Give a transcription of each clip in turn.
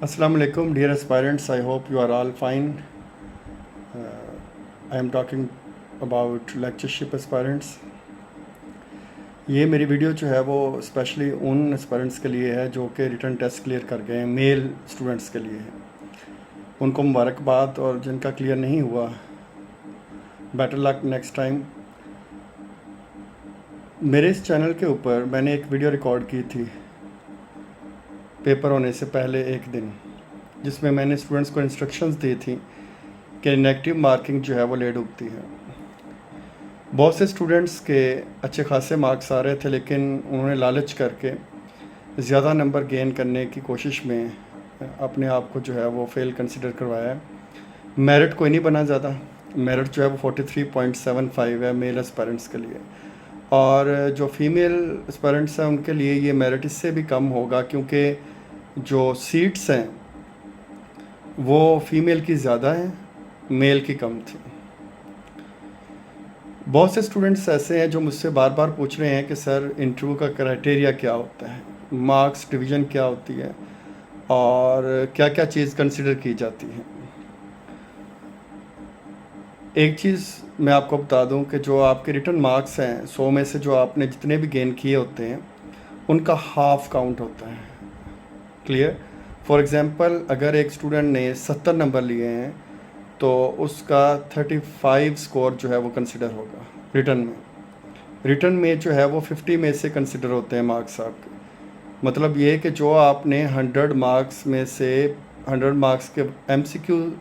Assalamu alaikum, dear aspirants. I hope you are all fine. I am talking about lectureship aspirants. ये मेरी video जो है वो specially उन एस्पायरेंट्स के लिए है जो कि रिटन टेस्ट क्लियर कर गए हैं, मेल स्टूडेंट्स के लिए है। उनको मुबारकबाद, और जिनका क्लियर नहीं हुआ बेटर लक नेक्स्ट टाइम। मेरे इस चैनल के ऊपर मैंने एक वीडियो रिकॉर्ड की थी पेपर होने से पहले एक दिन, जिसमें मैंने स्टूडेंट्स को इंस्ट्रक्शंस दी थी कि नेगेटिव मार्किंग जो है वो लेट उगती है। बहुत से स्टूडेंट्स के अच्छे खासे मार्क्स आ रहे थे, लेकिन उन्होंने लालच करके ज़्यादा नंबर गेन करने की कोशिश में अपने आप को जो है वो फेल कंसिडर करवाया है। मेरिट कोई नहीं बना ज़्यादा, मेरिट जो है वो 43.75 है मेल एस्पायरेंट्स के लिए, और जो फीमेल एस्पायरेंट्स हैं उनके लिए ये मेरिट इससे भी कम होगा, क्योंकि जो सीट्स हैं वो फीमेल की ज़्यादा हैं, मेल की कम थी। बहुत से स्टूडेंट्स ऐसे हैं जो मुझसे बार बार पूछ रहे हैं कि सर इंटरव्यू का क्राइटेरिया क्या होता है, मार्क्स डिवीज़न क्या होती है, और क्या क्या चीज़ कंसिडर की जाती है। एक चीज़ मैं आपको बता दूं कि जो आपके रिटन मार्क्स हैं 100 में से जो आपने जितने भी गेन किए होते हैं उनका हाफ काउंट होता है। क्लियर? फॉर एग्ज़ाम्पल, अगर एक स्टूडेंट ने 70 नंबर लिए हैं तो उसका 35 स्कोर जो है वो कंसिडर होगा रिटन में। रिटन में जो है वो 50 में से कंसिडर होते हैं मार्क्स आपके। मतलब ये कि जो आपने 100 मार्क्स में से 100 मार्क्स के MCQ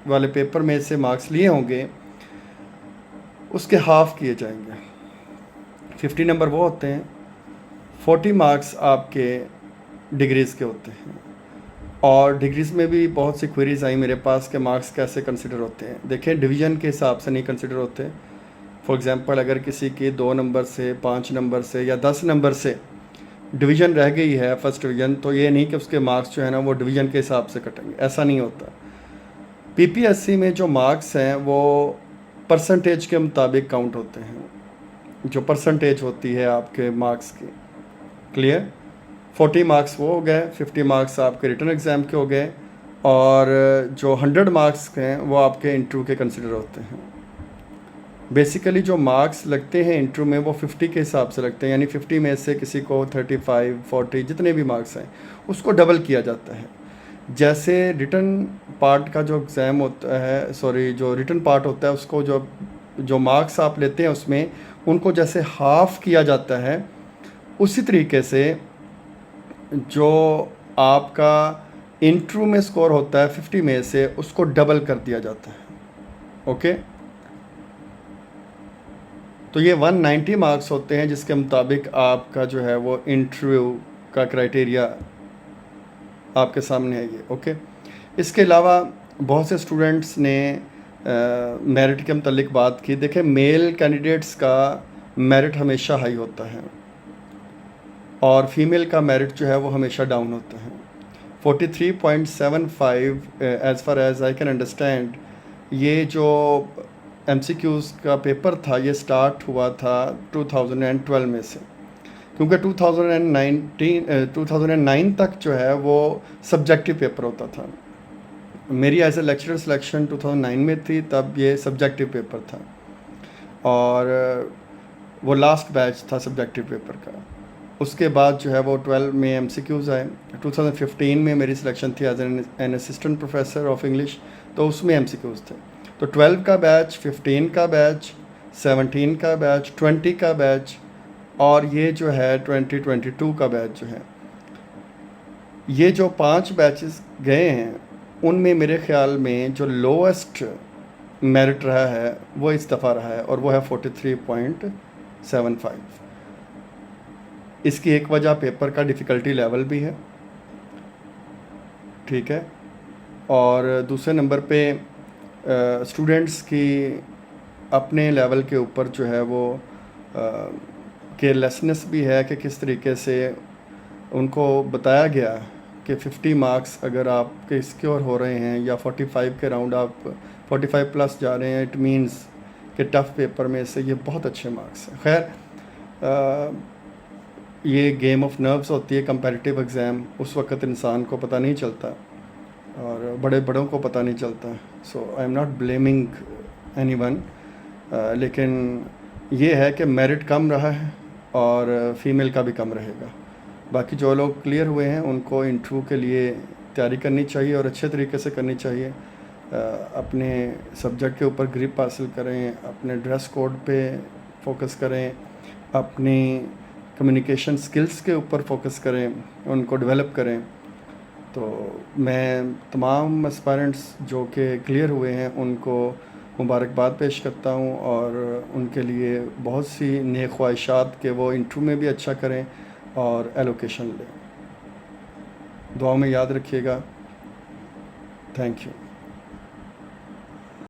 वाले पेपर में से मार्क्स लिए होंगे उसके हाफ किए जाएंगे। 50 नंबर वो होते हैं, 40 मार्क्स आपके डिग्रीज़ के होते हैं। और डिग्रीज़ में भी बहुत सी क्वेरीज़ आई मेरे पास कि मार्क्स कैसे कंसिडर होते हैं। देखिए, डिवीज़न के हिसाब से नहीं कंसिडर होते। फॉर एग्ज़ाम्पल, अगर किसी की 2 नंबर से, 5 नंबर से या 10 नंबर से डिवीज़न रह गई है फर्स्ट डिवीज़न, तो ये नहीं कि उसके मार्क्स जो है ना वो डिवीज़न के हिसाब से कटेंगे, ऐसा नहीं होता। PPSC में जो मार्क्स हैं वो परसेंटेज के मुताबिक काउंट होते हैं, जो परसेंटेज होती है आपके मार्क्स की। क्लियर? 40 मार्क्स वो हो गए, 50 मार्क्स आपके रिटन एग्ज़ाम के हो गए, और जो 100 मार्क्स हैं वो आपके इंटरव्यू के कंसिडर होते हैं। बेसिकली जो मार्क्स लगते हैं इंटरव्यू में वो 50 के हिसाब से लगते हैं, यानी 50 में से किसी को 35, 40 जितने भी मार्क्स हैं उसको डबल किया जाता है। जैसे रिटन पार्ट का जो एग्ज़ाम होता है, जो रिटन पार्ट होता है उसको जो मार्क्स आप लेते हैं उसमें उनको जैसे हाफ किया जाता है, उसी तरीके से जो आपका इंटरव्यू में स्कोर होता है 50 में से उसको डबल कर दिया जाता है। ओके, तो ये 190 मार्क्स होते हैं जिसके मुताबिक आपका जो है वो इंटरव्यू का क्राइटेरिया आपके सामने है ये। ओके, इसके अलावा बहुत से स्टूडेंट्स ने मेरिट के मतलब बात की। देखें, मेल कैंडिडेट्स का मेरिट हमेशा हाई होता है और फीमेल का मेरिट जो है वो हमेशा डाउन होता है। 43.75 as far as I can understand, ये जो MCQs का पेपर था ये स्टार्ट हुआ था 2012 में से, क्योंकि 2009 तक जो है वो सब्जेक्टिव पेपर होता था। मेरी एज ए लेक्चरर सिलेक्शन 2009 में थी, तब ये सब्जेक्टिव पेपर था, और वो लास्ट बैच था सब्जेक्टिव पेपर का। उसके बाद जो है वो 12 में MCQs आए। 2015 में मेरी सिलेक्शन थी as an assistant professor of English, तो उसमें MCQs थे। तो 12 का बैच, 15 का बैच, 17 का बैच, 20 का बैच, और ये जो है 2022 का बैच जो है, ये जो 5 बैचेस गए हैं उनमें मेरे ख़्याल में जो लोएस्ट मेरिट रहा है वो इस दफ़ा रहा है, और वो है 43.75। इसकी एक वजह पेपर का डिफ़िकल्टी लेवल भी है, ठीक है, और दूसरे नंबर पे स्टूडेंट्स की अपने लेवल के ऊपर जो है वो केयरलेसनेस भी है कि किस तरीके से उनको बताया गया कि 50 मार्क्स अगर आपके सिक्योर हो रहे हैं या 45 के राउंड आप 45 प्लस जा रहे हैं, इट मींस कि टफ़ पेपर में से ये बहुत अच्छे मार्क्स हैं। खैर, ये गेम ऑफ नर्व्स होती है, कंपैरेटिव एग्ज़ाम, उस वक्त इंसान को पता नहीं चलता। और बड़े बड़ों को पता नहीं चलता। So I am not blaming anyone, लेकिन ये है कि मेरिट कम रहा है और फीमेल का भी कम रहेगा। बाकी जो लोग क्लियर हुए हैं उनको इंटरव्यू के लिए तैयारी करनी चाहिए और अच्छे तरीके से करनी चाहिए। अपने सब्जेक्ट के ऊपर ग्रिप हासिल करें, अपने ड्रेस कोड पे फोकस करें, अपनी कम्युनिकेशन स्किल्स के ऊपर फोकस करें, उनको डेवलप करें। तो मैं तमाम एस्पायरेंट्स जो कि क्लियर हुए हैं उनको मुबारकबाद पेश करता हूँ और उनके लिए बहुत सी नेक ख्वाहिशात कि वो इंटरव्यू में भी अच्छा करें और एलोकेशन लें। दुआ में याद रखिएगा। Thank you.